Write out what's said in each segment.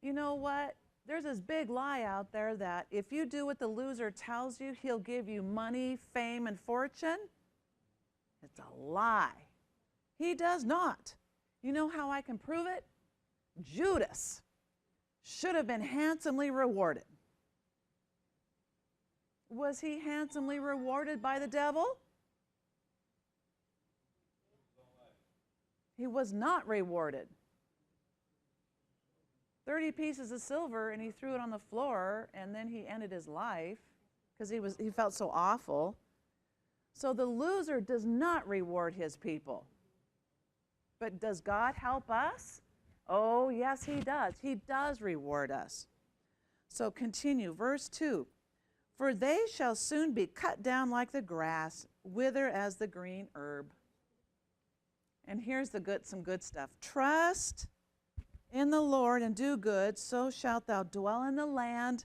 You know what? There's this big lie out there that if you do what the loser tells you, he'll give you money, fame, and fortune. It's a lie. He does not. You know how I can prove it? Judas should have been handsomely rewarded. Was he handsomely rewarded by the devil? He was not rewarded. 30 pieces of silver, and he threw it on the floor, and then he ended his life because he felt so awful. So the loser does not reward his people. But does God help us? Oh, yes, he does. He does reward us. So continue, verse 2. For they shall soon be cut down like the grass, wither as the green herb. And here's some good stuff. Trust in the Lord and do good, so shalt thou dwell in the land,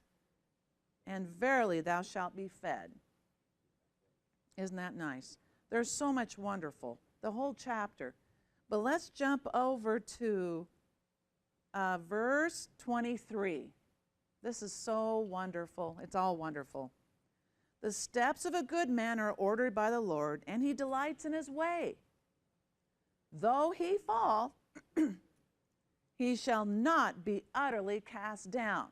and verily thou shalt be fed. Isn't that nice? There's so much wonderful, the whole chapter. But let's jump over to verse 23. This is so wonderful. It's all wonderful. The steps of a good man are ordered by the Lord, and he delights in his way. Though he fall, he shall not be utterly cast down.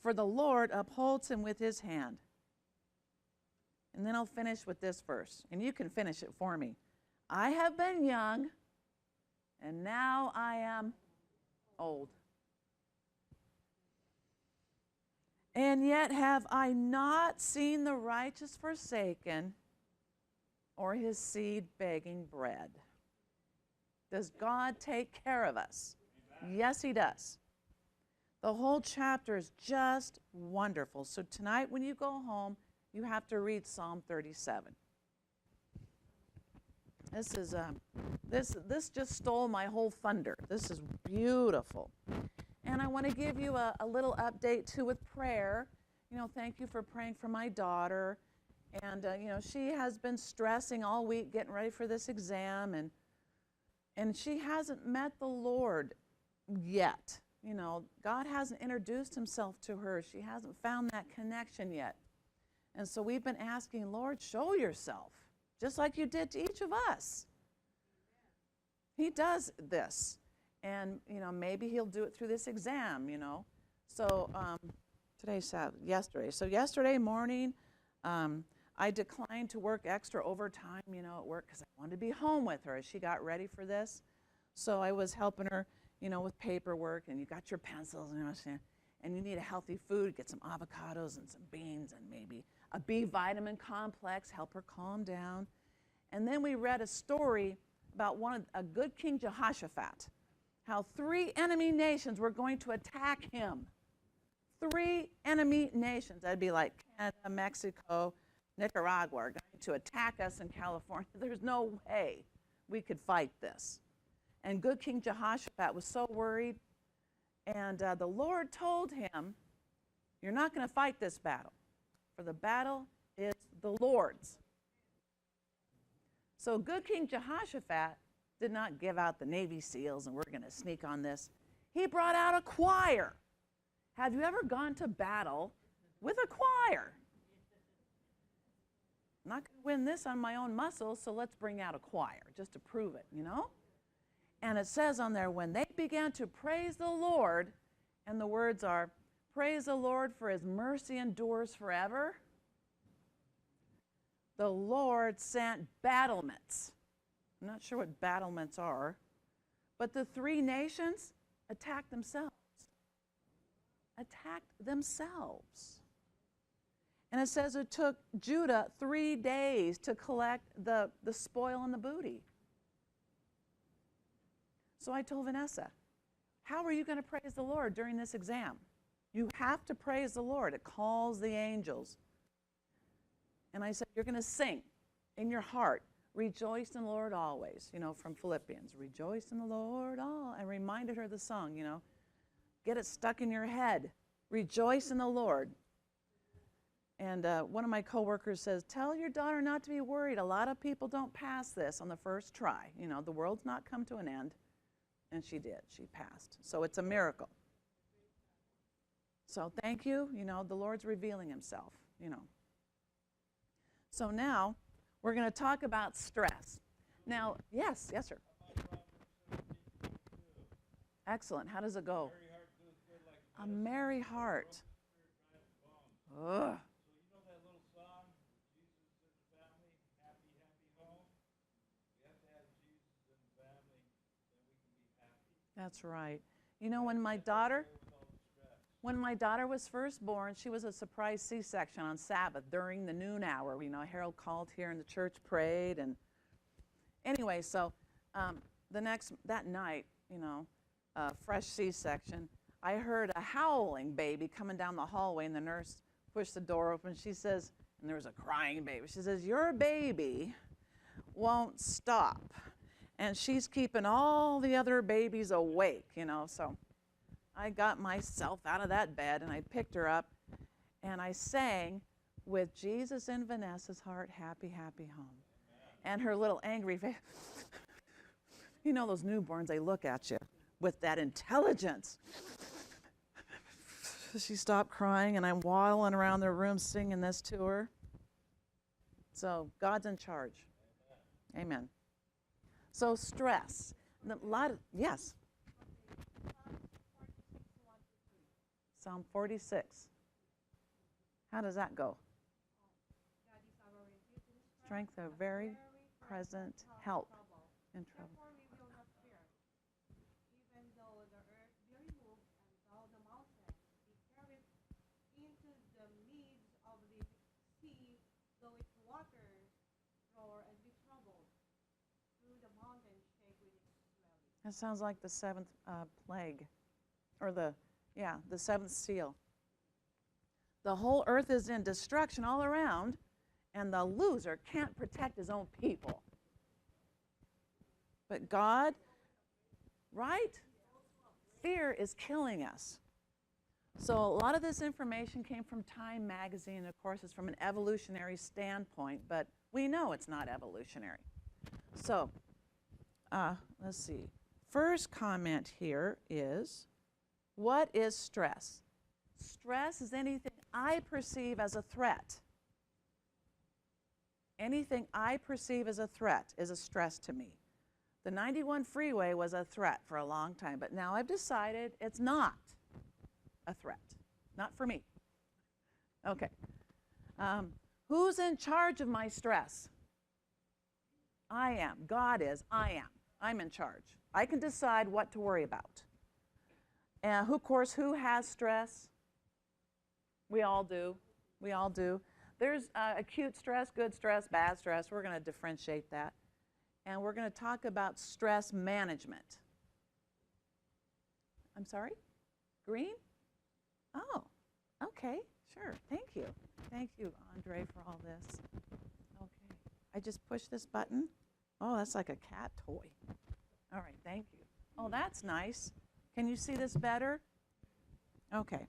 For the Lord upholds him with his hand. And then I'll finish with this verse, and you can finish it for me. I have been young, and now I am old. And yet have I not seen the righteous forsaken, or his seed begging bread. Does God take care of us? Yes, he does. The whole chapter is just wonderful. So tonight when you go home, you have to read Psalm 37. This just stole my whole thunder. This is beautiful. And I want to give you a little update too with prayer. Thank you for praying for my daughter. And she has been stressing all week getting ready for this exam, and she hasn't met the Lord yet. God hasn't introduced himself to her. She hasn't found that connection yet. And so we've been asking, Lord, show yourself, just like you did to each of us. He does this. And, maybe he'll do it through this exam, So today's yesterday. So yesterday morning, I declined to work extra overtime, at work because I wanted to be home with her as she got ready for this. So I was helping her, with paperwork, and you got your pencils, and you need a healthy food, get some avocados and some beans and maybe a B vitamin complex, help her calm down. And then we read a story about a good King Jehoshaphat, how 3 enemy nations were going to attack him. 3 enemy nations. That'd be like Canada, Mexico, Nicaragua are going to attack us in California. There's no way we could fight this. And good King Jehoshaphat was so worried. And the Lord told him, you're not going to fight this battle, for the battle is the Lord's. So good King Jehoshaphat did not give out the Navy SEALs and we're going to sneak on this. He brought out a choir. Have you ever gone to battle with a choir? I'm not going to win this on my own muscles, so let's bring out a choir just to prove it, And it says on there, when they began to praise the Lord, and the words are, praise the Lord for his mercy endures forever, the Lord sent battlements. I'm not sure what battlements are, but the 3 nations attacked themselves. Attacked themselves. And it says it took Judah 3 days to collect the spoil and the booty. So I told Vanessa, how are you going to praise the Lord during this exam? You have to praise the Lord. It calls the angels. And I said, you're going to sing in your heart, rejoice in the Lord always, from Philippians. Rejoice in the Lord always. I reminded her the song, Get it stuck in your head. Rejoice in the Lord. And one of my coworkers says, tell your daughter not to be worried. A lot of people don't pass this on the first try. The world's not come to an end. And she did. She passed. So it's a miracle. So thank you. The Lord's revealing himself. So now we're going to talk about stress. Now, yes, sir. Excellent. How does it go? A merry heart. Ugh. That's right. When my daughter was first born, she was a surprise C-section on Sabbath during the noon hour. Harold called here and the church prayed. And anyway, so that night, fresh C-section, I heard a howling baby coming down the hallway, and the nurse pushed the door open. She says, and there was a crying baby. She says, "Your baby won't stop." And she's keeping all the other babies awake, So I got myself out of that bed, and I picked her up, and I sang, "With Jesus in Vanessa's heart, happy, happy home." And her little angry face, those newborns, they look at you with that intelligence. She stopped crying, and I'm waddling around the room singing this to her. So God's in charge. Amen. So stress. Yes. Psalm 46. How does that go? Strength of very present help in trouble. That sounds like the seventh plague, or the seventh seal. The whole earth is in destruction all around, and the loser can't protect his own people. But God, right? Fear is killing us. So a lot of this information came from Time magazine. Of course, it's from an evolutionary standpoint, but we know it's not evolutionary. So let's see. First comment here is, what is stress? Stress is anything I perceive as a threat. Anything I perceive as a threat is a stress to me. The 91 freeway was a threat for a long time, but now I've decided it's not a threat. Not for me. Okay. Who's in charge of my stress? I am. God is. I am. I'm in charge. I can decide what to worry about. And of course, who has stress? We all do. We all do. There's acute stress, good stress, bad stress. We're going to differentiate that. And we're going to talk about stress management. I'm sorry? Green? Oh, okay, sure. Thank you. Thank you, Andre, for all this. Okay. I just push this button. Oh, that's like a cat toy. All right, thank you. Oh, that's nice. Can you see this better? Okay.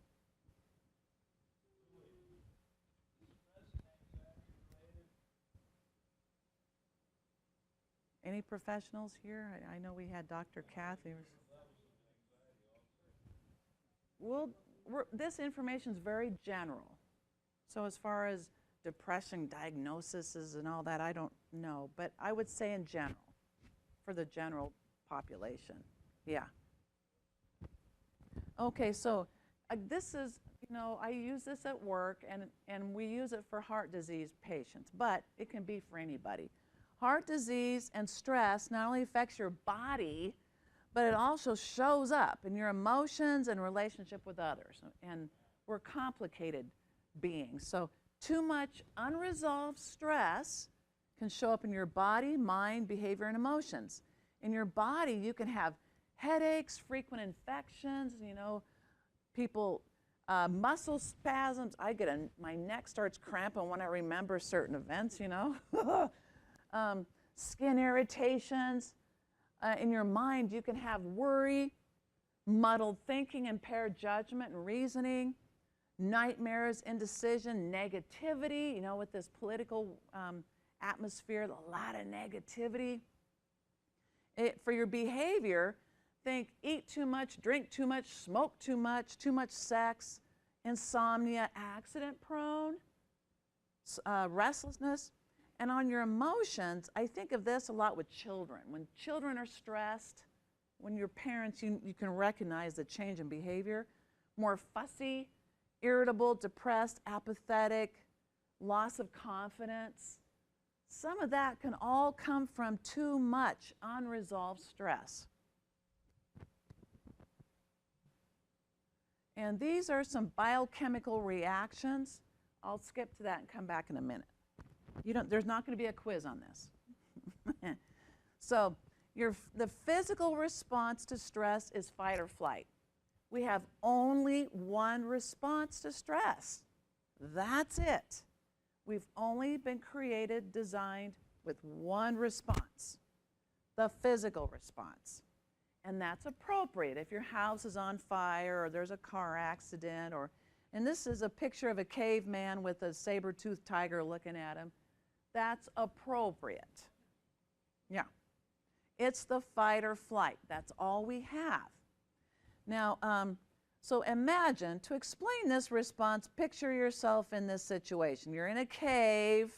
Any professionals here? I know we had Dr. Kathy. Well, this information is very general. So as far as depression diagnoses and all that, I don't know. But I would say in general, for the general population. Yeah. Okay, so this is, I use this at work, and we use it for heart disease patients, but it can be for anybody. Heart disease and stress not only affects your body, but it also shows up in your emotions and relationship with others. And we're complicated beings. So too much unresolved stress can show up in your body, mind, behavior, and emotions. In your body, you can have headaches, frequent infections, people, muscle spasms. My neck starts cramping when I remember certain events, skin irritations. In your mind, you can have worry, muddled thinking, impaired judgment and reasoning, nightmares, indecision, negativity, with this political atmosphere, a lot of negativity. For your behavior, think eat too much, drink too much, smoke too much sex, insomnia, accident prone, restlessness. And on your emotions, I think of this a lot with children. When children are stressed, when you're parents, you can recognize the change in behavior. More fussy, irritable, depressed, apathetic, loss of confidence. Some of that can all come from too much unresolved stress. And these are some biochemical reactions. I'll skip to that and come back in a minute. There's not going to be a quiz on this. So the physical response to stress is fight or flight. We have only one response to stress. That's it. We've only been designed with one response, the physical response. And that's appropriate. If your house is on fire or there's a car accident, and this is a picture of a caveman with a saber-toothed tiger looking at him, that's appropriate. Yeah. It's the fight or flight. That's all we have. Now, so imagine, to explain this response, picture yourself in this situation. You're in a cave,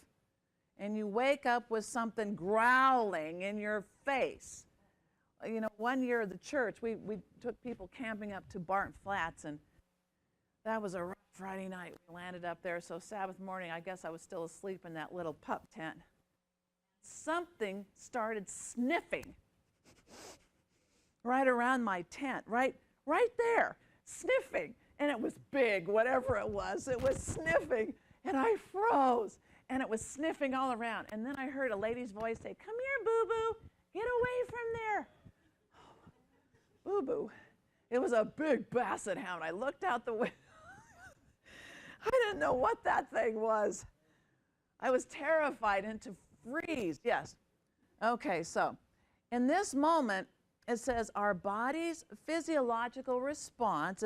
and you wake up with something growling in your face. You know, one year at the church, we took people camping up to Barton Flats, and that was a rough Friday night. We landed up there, so Sabbath morning, I guess I was still asleep in that little pup tent. Something started sniffing right around my tent, right there, sniffing. And it was big, whatever it was sniffing, and I froze, and it was sniffing all around. And then I heard a lady's voice say, "Come here, boo-boo, get away from there." Boo-boo. It was a big basset hound. I looked out the window. I didn't know what that thing was. I was terrified and to freeze. Yes. Okay, so in this moment, it says our body's physiological response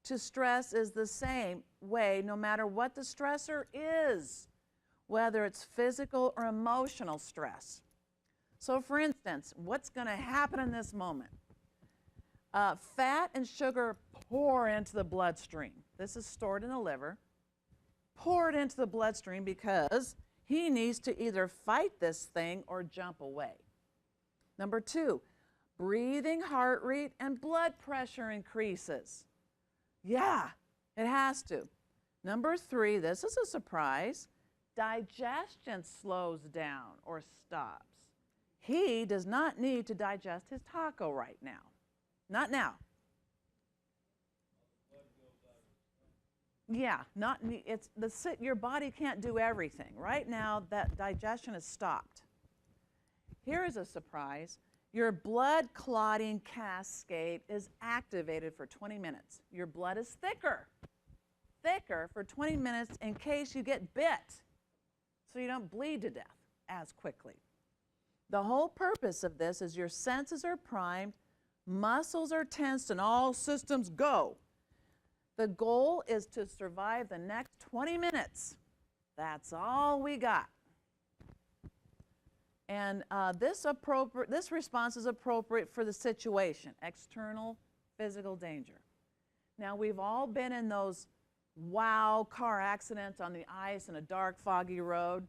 to stress is the same way no matter what the stressor is, whether it's physical or emotional stress. So for instance, what's going to happen in this moment? Fat and sugar pour into the bloodstream. This is stored in the liver. Pour it into the bloodstream because he needs to either fight this thing or jump away. Number 2, breathing, heart rate, and blood pressure increases. Yeah, it has to. Number 3, this is a surprise, digestion slows down or stops. He does not need to digest his taco right now. Not now. Yeah, your body can't do everything. Right now, that digestion is stopped. Here is a surprise. Your blood clotting cascade is activated for 20 minutes. Your blood is thicker for 20 minutes in case you get bit, so you don't bleed to death as quickly. The whole purpose of this is your senses are primed, muscles are tensed, and all systems go. The goal is to survive the next 20 minutes. That's all we got. And this response is appropriate for the situation, external physical danger. Now, we've all been in those car accidents on the ice in a dark, foggy road.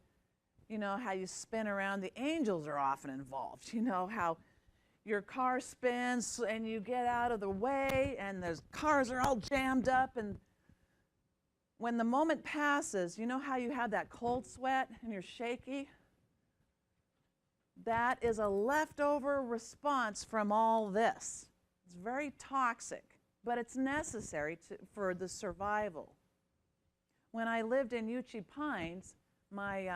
You know how you spin around. The angels are often involved. You know how your car spins and you get out of the way and the cars are all jammed up, and when the moment passes, you know how you have that cold sweat and you're shaky? That is a leftover response from all this. It's very toxic, but it's necessary for the survival. When I lived in Uchee Pines, my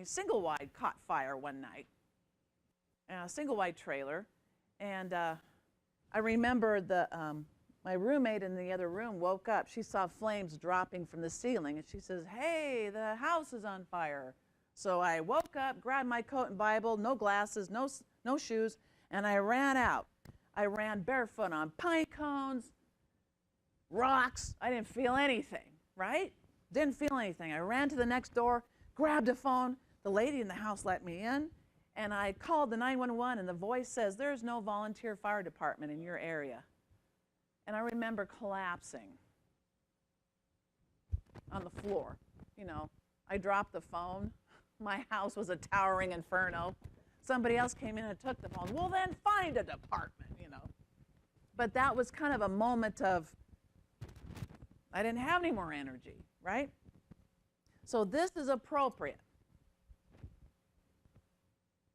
single wide caught fire one night. A single wide trailer, and I remember my roommate in the other room woke up. She saw flames dropping from the ceiling, and she says, "Hey, the house is on fire." So I woke up, grabbed my coat and Bible, no glasses, no shoes, and I ran out. I ran barefoot on pine cones, rocks. I didn't feel anything, right? Didn't feel anything. I ran to the next door, grabbed a phone. The lady in the house let me in. And I called the 911, and the voice says, there's no volunteer fire department in your area. And I remember collapsing on the floor. You know, I dropped the phone. My house was a towering inferno. Somebody else came in and took the phone. Well, then find a department, you know. But that was kind of a moment of, I didn't have any more energy, right? So this is appropriate.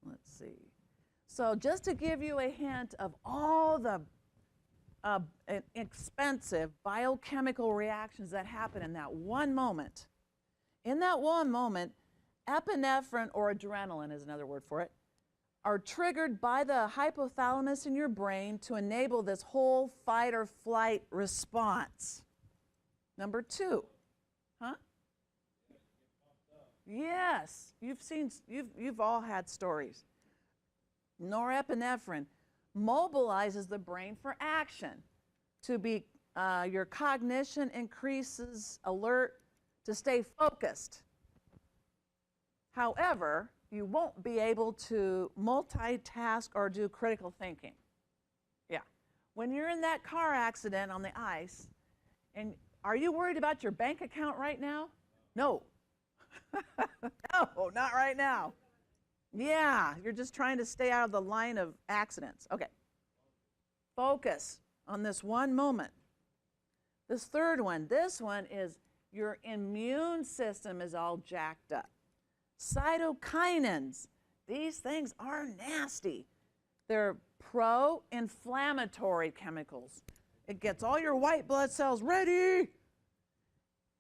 Let's see. So just to give you a hint of all the expensive biochemical reactions that happen in that one moment. In that one moment, epinephrine, or adrenaline is another word for it, are triggered by the hypothalamus in your brain to enable this whole fight or flight response. Number 2. Huh? Yes, you've all had stories. Norepinephrine mobilizes the brain for action. To be, your cognition increases, alert, to stay focused. However, you won't be able to multitask or do critical thinking. Yeah. When you're in that car accident on the ice, and are you worried about your bank account right now? No. No, not right now. Yeah, you're just trying to stay out of the line of accidents. Okay. Focus on this one moment. This third one, this one is your immune system is all jacked up. Cytokinins, these things are nasty. They're pro-inflammatory chemicals. It gets all your white blood cells ready.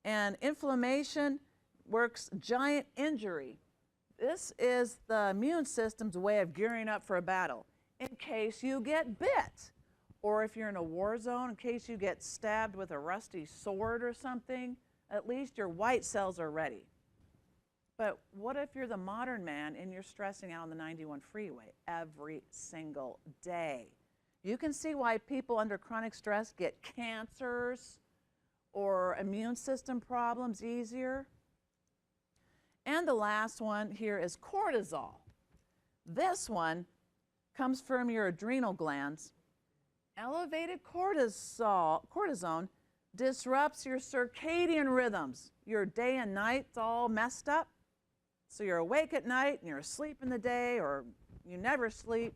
And inflammation works giant injury. This is the immune system's way of gearing up for a battle in case you get bit, or if you're in a war zone, in case you get stabbed with a rusty sword or something, at least your white cells are ready. But what if you're the modern man and you're stressing out on the 91 freeway every single day? You can see why people under chronic stress get cancers or immune system problems easier. And the last one here is cortisol. This one comes from your adrenal glands. Elevated cortisone disrupts your circadian rhythms. Your day and night's all messed up. So you're awake at night and you're asleep in the day, or you never sleep.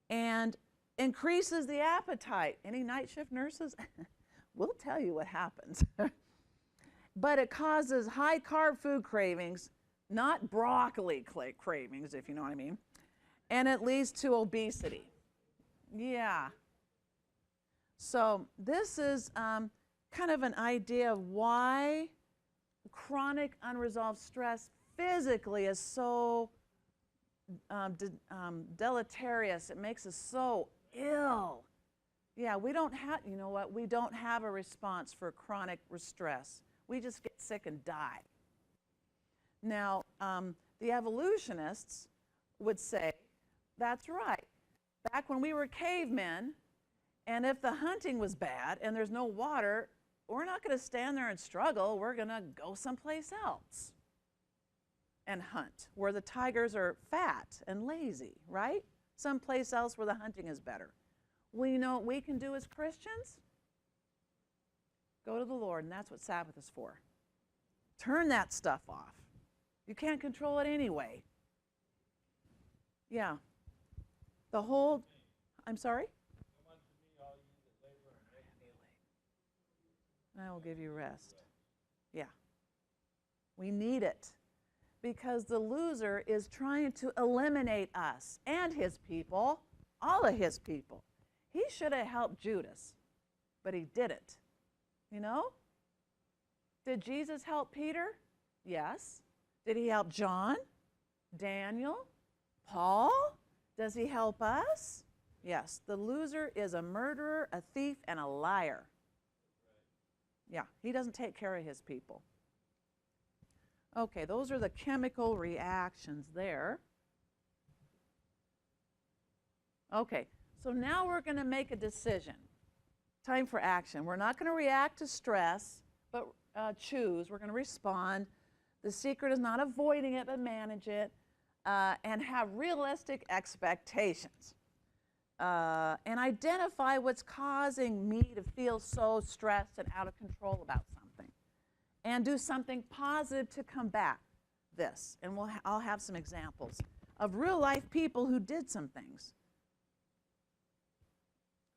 And increases the appetite. Any night shift nurses? We'll tell you what happens. But it causes high carb food cravings, not broccoli cravings, if you know what I mean. And it leads to obesity. Yeah. So this is kind of an idea of why chronic unresolved stress physically is so deleterious. It makes us so ill. Yeah, we don't have, you know what, we don't have a response for chronic stress. We just get sick and die. Now, the evolutionists would say, that's right. Back when we were cavemen, and if the hunting was bad and there's no water, we're not going to stand there and struggle. We're going to go someplace else and hunt, where the tigers are fat and lazy, right? Someplace else where the hunting is better. We know what we can do as Christians? Go to the Lord, and that's what Sabbath is for. Turn that stuff off. You can't control it anyway. Yeah. The whole, I'm sorry? I will give you rest. Yeah. We need it. Because the loser is trying to eliminate us and his people, all of his people. He should have helped Judas, but he didn't. You know? Did Jesus help Peter? Yes. Did he help John? Daniel? Paul? Does he help us? Yes. The loser is a murderer, a thief, and a liar. Yeah, he doesn't take care of his people. Okay, those are the chemical reactions there. Okay, so now we're going to make a decision. Time for action. We're not going to react to stress, but choose. We're going to respond. The secret is not avoiding it, but manage it. and have realistic expectations. And identify what's causing me to feel so stressed and out of control about something. And do something positive to combat this. And I'll have some examples of real life people who did some things.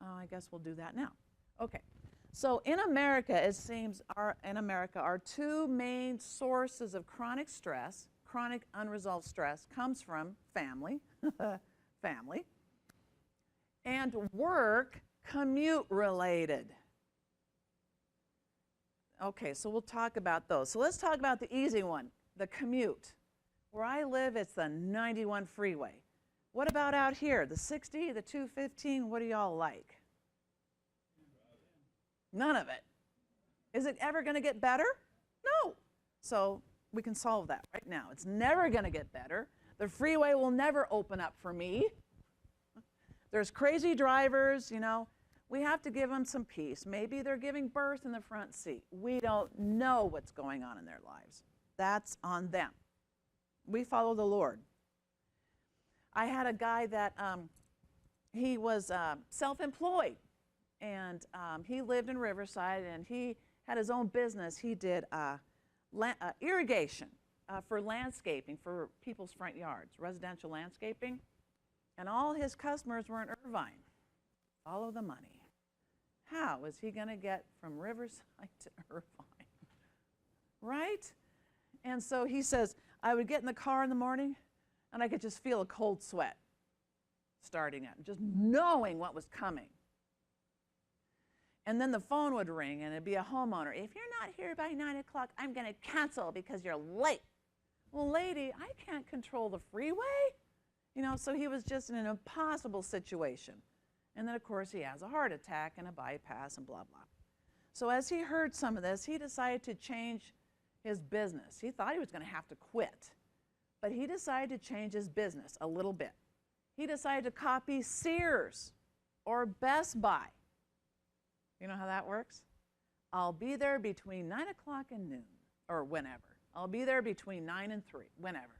I guess we'll do that now. Okay. So in America, it seems our two main sources of chronic stress, chronic unresolved stress, comes from family, family, and work commute related. Okay, so we'll talk about those. So let's talk about the easy one, the commute. Where I live, it's the 91 freeway. What about out here, the 60, the 215? What do y'all like? None of it. Is it ever going to get better? No. So we can solve that right now. It's never going to get better. The freeway will never open up for me. There's crazy drivers, you know. We have to give them some peace. Maybe they're giving birth in the front seat. We don't know what's going on in their lives. That's on them. We follow the Lord. I had a guy that he was self-employed, and he lived in Riverside, and he had his own business. He did irrigation for landscaping for people's front yards, residential landscaping, and all his customers were in Irvine. Follow the money. How is he going to get from Riverside to Irvine? Right? And so he says, I would get in the car in the morning, and I could just feel a cold sweat starting up, just knowing what was coming. And then the phone would ring, and it'd be a homeowner. If you're not here by 9 o'clock, I'm going to cancel because you're late. Well, lady, I can't control the freeway. You know, so he was just in an impossible situation. And then, of course, he has a heart attack and a bypass and blah, blah. So as he heard some of this, he decided to change his business. He thought he was going to have to quit. But he decided to change his business a little bit. He decided to copy Sears or Best Buy. You know how that works? I'll be there between 9 o'clock and noon, or whenever. I'll be there between 9 and 3, whenever.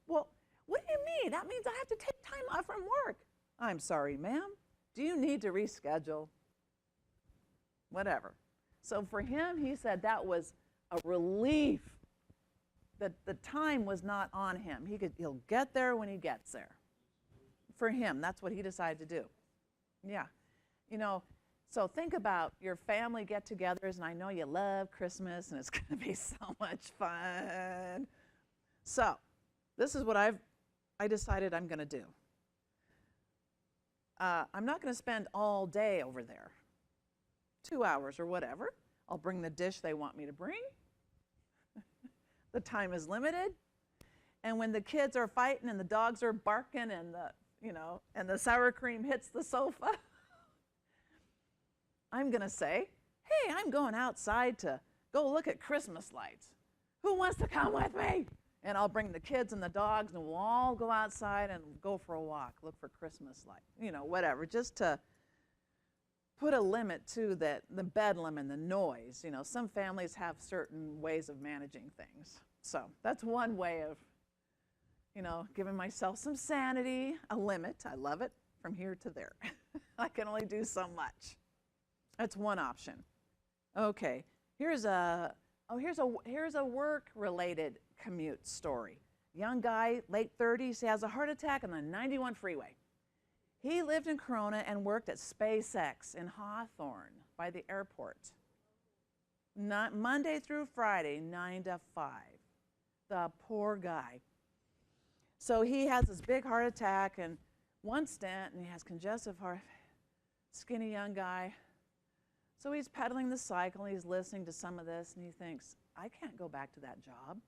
Well, what do you mean? That means I have to take time off from work. I'm sorry, ma'am. Do you need to reschedule? Whatever. So for him, he said that was a relief that the time was not on him. He'll get there when he gets there. For him, that's what he decided to do. Yeah. You know, so think about your family get-togethers, and I know you love Christmas, and it's going to be so much fun. So this is what I decided I'm going to do. I'm not going to spend all day over there, 2 hours or whatever. I'll bring the dish they want me to bring. The time is limited. And when the kids are fighting and the dogs are barking and the sour cream hits the sofa, I'm going to say, hey, I'm going outside to go look at Christmas lights. Who wants to come with me? And I'll bring the kids and the dogs, and we'll all go outside and go for a walk, look for Christmas lights, whatever, just to put a limit to the bedlam and the noise. You know, some families have certain ways of managing things. So that's one way of, giving myself some sanity, a limit. I love it, from here to there. I can only do so much. That's one option. Okay, here's a work-related commute story. Young guy, late 30s, he has a heart attack on the 91 freeway. He lived in Corona and worked at SpaceX in Hawthorne by the airport. Monday through Friday, 9 to 5. The poor guy. So he has this big heart attack and one stent, and he has congestive heart, skinny young guy. So he's pedaling the cycle, and he's listening to some of this, and he thinks, I can't go back to that job.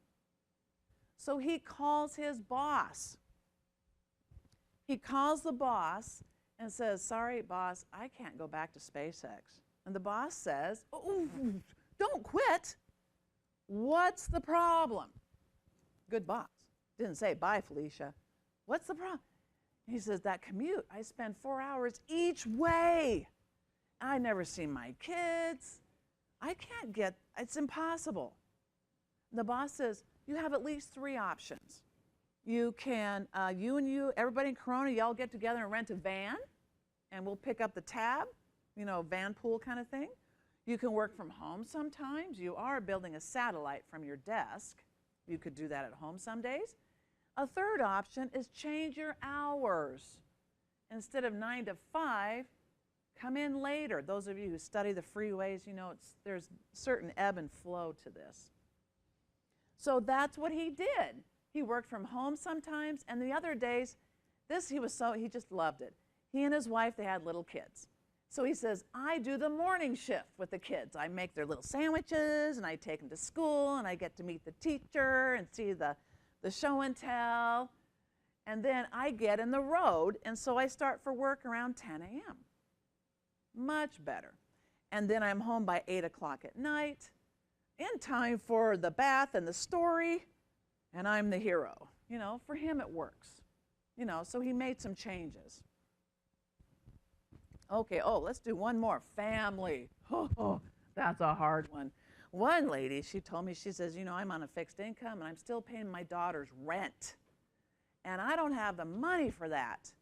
So he calls his boss. He calls the boss and says, sorry, boss, I can't go back to SpaceX. And the boss says, oh, don't quit. What's the problem? Good boss. Didn't say, bye, Felicia. What's the problem? He says, that commute, I spend 4 hours each way. I never see my kids. I can't it's impossible. The boss says, you have at least 3 options. You can, everybody in Corona, y'all get together and rent a van, and we'll pick up the tab, van pool kind of thing. You can work from home sometimes. You are building a satellite from your desk. You could do that at home some days. A third option is change your hours. Instead of 9 to 5, come in later. Those of you who study the freeways, there's certain ebb and flow to this. So that's what he did. He worked from home sometimes, and the other days, he just loved it. He and his wife, they had little kids. So he says, I do the morning shift with the kids. I make their little sandwiches, and I take them to school, and I get to meet the teacher and see the show and tell. And then I get in the road, and so I start for work around 10 a.m. Much better. And then I'm home by 8 o'clock at night, in time for the bath and the story, and I'm the hero. For him it works. So he made some changes. Okay, let's do one more. Family. Oh, that's a hard one. One lady, she told me, she says, I'm on a fixed income and I'm still paying my daughter's rent. And I don't have the money for that.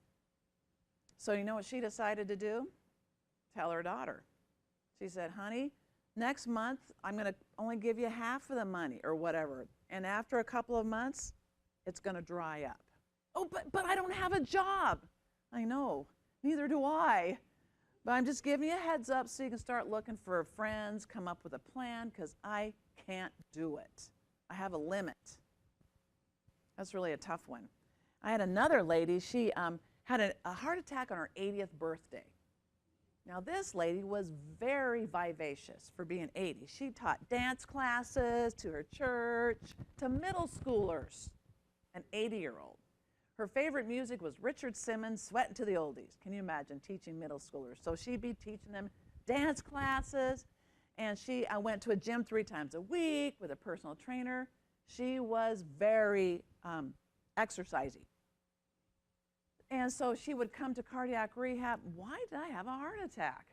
So you know what she decided to do? Tell her daughter. She said, honey, next month I'm going to only give you half of the money or whatever. And after a couple of months, it's going to dry up. Oh, but I don't have a job. I know, neither do I. But I'm just giving you a heads up so you can start looking for friends, come up with a plan, because I can't do it. I have a limit. That's really a tough one. I had another lady, she had a heart attack on her 80th birthday. Now this lady was very vivacious for being 80. She taught dance classes to her church, to middle schoolers, an 80-year-old. Her favorite music was Richard Simmons, Sweatin' to the Oldies. Can you imagine teaching middle schoolers? So she'd be teaching them dance classes, and I went to a gym 3 times a week with a personal trainer. She was very exercisey. And so she would come to cardiac rehab. Why did I have a heart attack?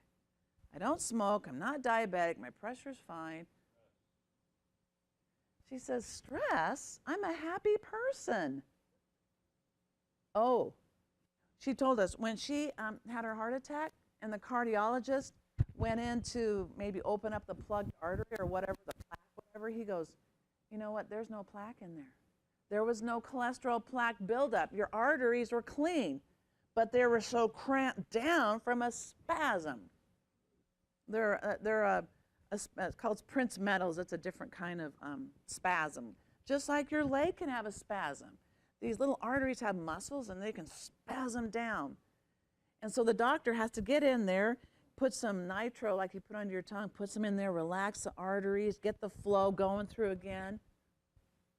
I don't smoke. I'm not diabetic. My pressure's fine. She says, stress? I'm a happy person. Oh, she told us when she had her heart attack and the cardiologist went in to maybe open up the plugged artery or whatever, the plaque, whatever, he goes, you know what, there's no plaque in there. There was no cholesterol plaque buildup. Your arteries were clean, but they were so cramped down from a spasm. It's called Prince Metals. It's a different kind of spasm. Just like your leg can have a spasm. These little arteries have muscles and they can spasm down. And so the doctor has to get in there, put some nitro like you put under your tongue, put some in there, relax the arteries, get the flow going through again,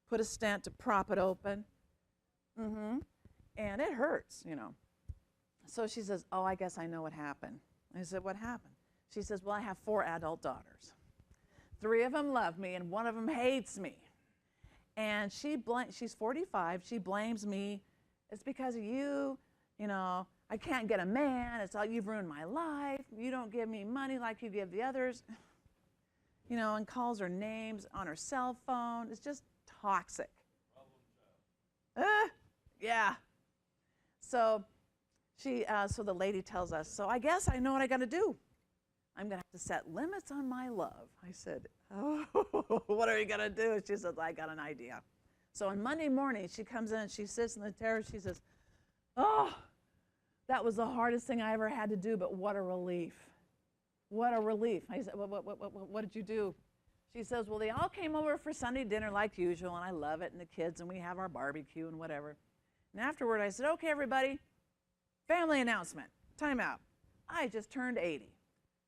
put a stent to prop it open. And it hurts, So she says, oh, I guess I know what happened. I said, what happened? She says, well, I have 4 adult daughters. 3 of them love me and 1 of them hates me. And she's 45, she blames me. It's because of you, I can't get a man. It's all, you've ruined my life. You don't give me money like you give the others. And calls her names on her cell phone. It's just toxic. Yeah. So so the lady tells us, so I guess I know what I got to do. I'm going to have to set limits on my love. I said, oh, what are you going to do? She says, I got an idea. So on Monday morning, she comes in and she sits in the chair. She says, oh, that was the hardest thing I ever had to do, but what a relief. What a relief. I said, what did you do? She says, well, they all came over for Sunday dinner like usual, and I love it, and the kids, and we have our barbecue and whatever. And afterward, I said, okay, everybody, family announcement, time out. I just turned 80.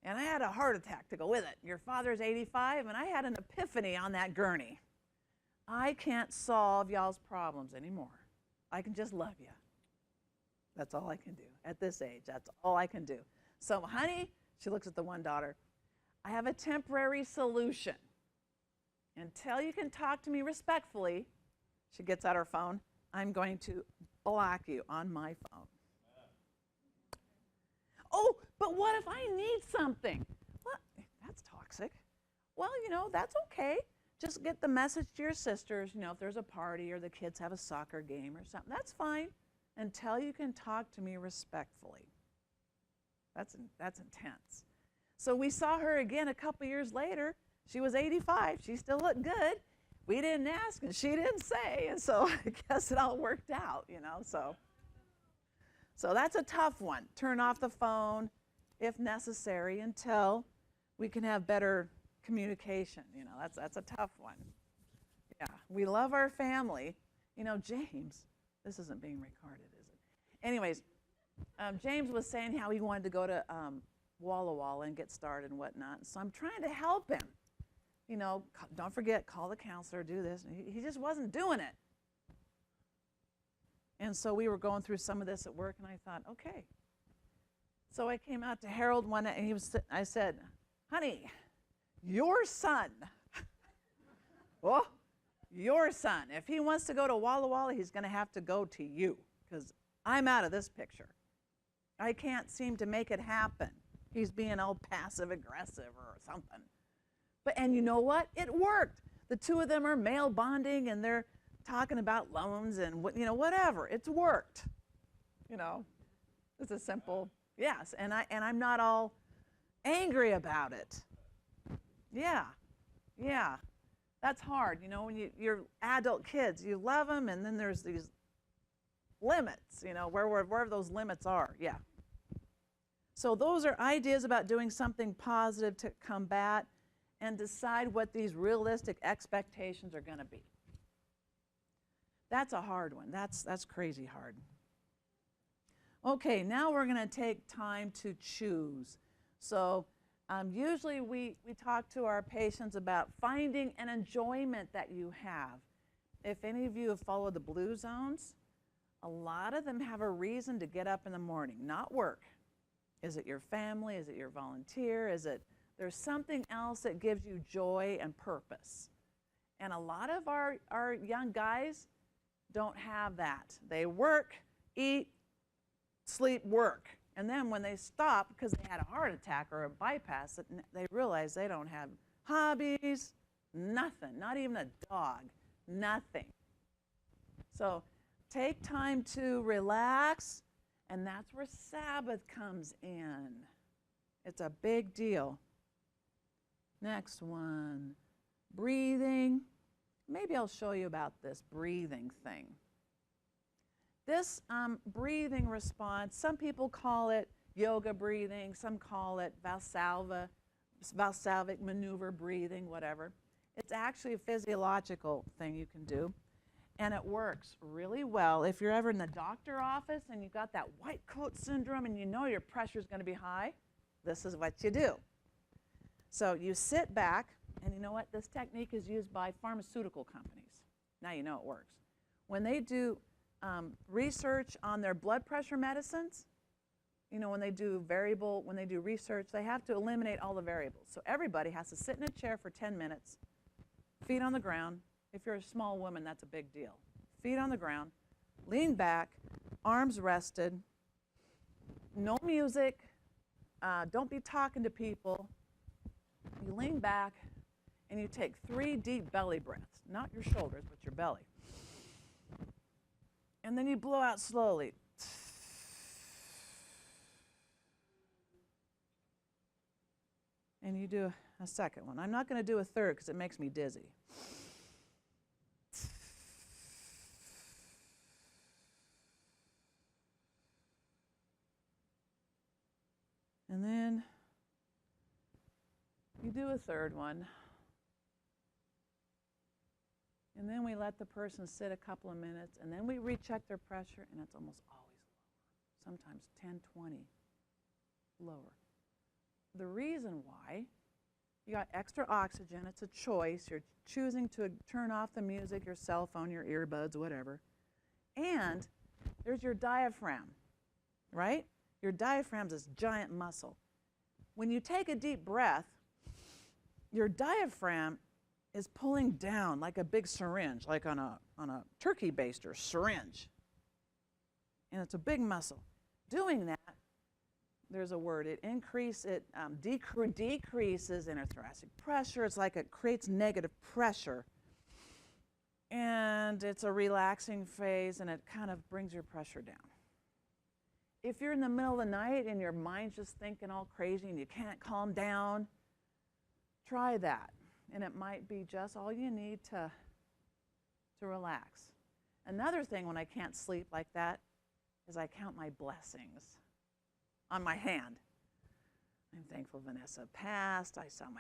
And I had a heart attack to go with it. Your father's 85, and I had an epiphany on that gurney. I can't solve y'all's problems anymore. I can just love you. That's all I can do at this age. That's all I can do. So, honey, she looks at the one daughter, I have a temporary solution. Until you can talk to me respectfully, she gets out her phone, I'm going to block you on my phone. Oh, but what if I need something? Well, that's toxic. Well, that's okay. just get the message to your sisters, if there's a party or the kids have a soccer game or something. That's fine until you can talk to me respectfully. That's intense. So we saw her again a couple years later. She was 85. She still looked good. We didn't ask and she didn't say, and so I guess it all worked out, So that's a tough one. Turn off the phone if necessary until we can have better communication. That's a tough one. Yeah, we love our family. James, this isn't being recorded, is it? Anyways, James was saying how he wanted to go to Walla Walla and get started and whatnot. So I'm trying to help him. Don't forget, call the counselor, do this. And he just wasn't doing it. And so we were going through some of this at work, and I thought, okay. So I came out to Harold one night, and I said, honey, your son, your son, if he wants to go to Walla Walla, he's going to have to go to you, because I'm out of this picture. I can't seem to make it happen. He's being all passive-aggressive or something. And you know what? It worked. The two of them are male bonding, and they're talking about loans and whatever. It's worked. It's a simple yes. And I'm not all angry about it. Yeah. That's hard. When you're adult kids, you love them, and then there's these limits. Wherever those limits are. Yeah. So those are ideas about doing something positive to combat and decide what these realistic expectations are going to be. That's a hard one. That's crazy hard. Okay, now we're going to take time to choose. So usually we talk to our patients about finding an enjoyment that you have. If any of you have followed the Blue Zones, a lot of them have a reason to get up in the morning, not work. Is it your family? Is it your volunteer? There's something else that gives you joy and purpose. And a lot of our young guys don't have that. They work, eat, sleep, work. And then when they stop because they had a heart attack or a bypass, they realize they don't have hobbies, nothing, not even a dog, nothing. So take time to relax, and that's where Sabbath comes in. It's a big deal. Next one, breathing. Maybe I'll show you about this breathing thing. This breathing response, some people call it yoga breathing, some call it Valsalvic maneuver breathing, whatever. It's actually a physiological thing you can do, and it works really well. If you're ever in the doctor office and you've got that white coat syndrome and you know your pressure is going to be high, this is what you do. So you sit back, and you know what? This technique is used by pharmaceutical companies. Now you know it works. When they do research on their blood pressure medicines, when they do research, they have to eliminate all the variables. So everybody has to sit in a chair for 10 minutes, feet on the ground. If you're a small woman, that's a big deal. Feet on the ground, lean back, arms rested, no music, don't be talking to people. You lean back, and you take 3 deep belly breaths, not your shoulders, but your belly. And then you blow out slowly. And you do a second one. I'm not going to do a third because it makes me dizzy. And then you do a third one. And then we let the person sit a couple of minutes, and then we recheck their pressure, and it's almost always lower, sometimes 10, 20 lower. The reason why, you got extra oxygen, it's a choice. You're choosing to turn off the music, your cell phone, your earbuds, whatever. And there's your diaphragm, right? Your diaphragm's this giant muscle. When you take a deep breath, your diaphragm is pulling down like a big syringe, like on a turkey baster, syringe. And it's a big muscle. Doing that there's a word. It decreases interthoracic pressure. It's like it creates negative pressure. And it's a relaxing phase, and it kind of brings your pressure down. If you're in the middle of the night and your mind's just thinking all crazy and you can't calm down, try that. And it might be just all you need to relax. Another thing when I can't sleep like that is I count my blessings on my hand. I'm thankful Vanessa passed. I saw my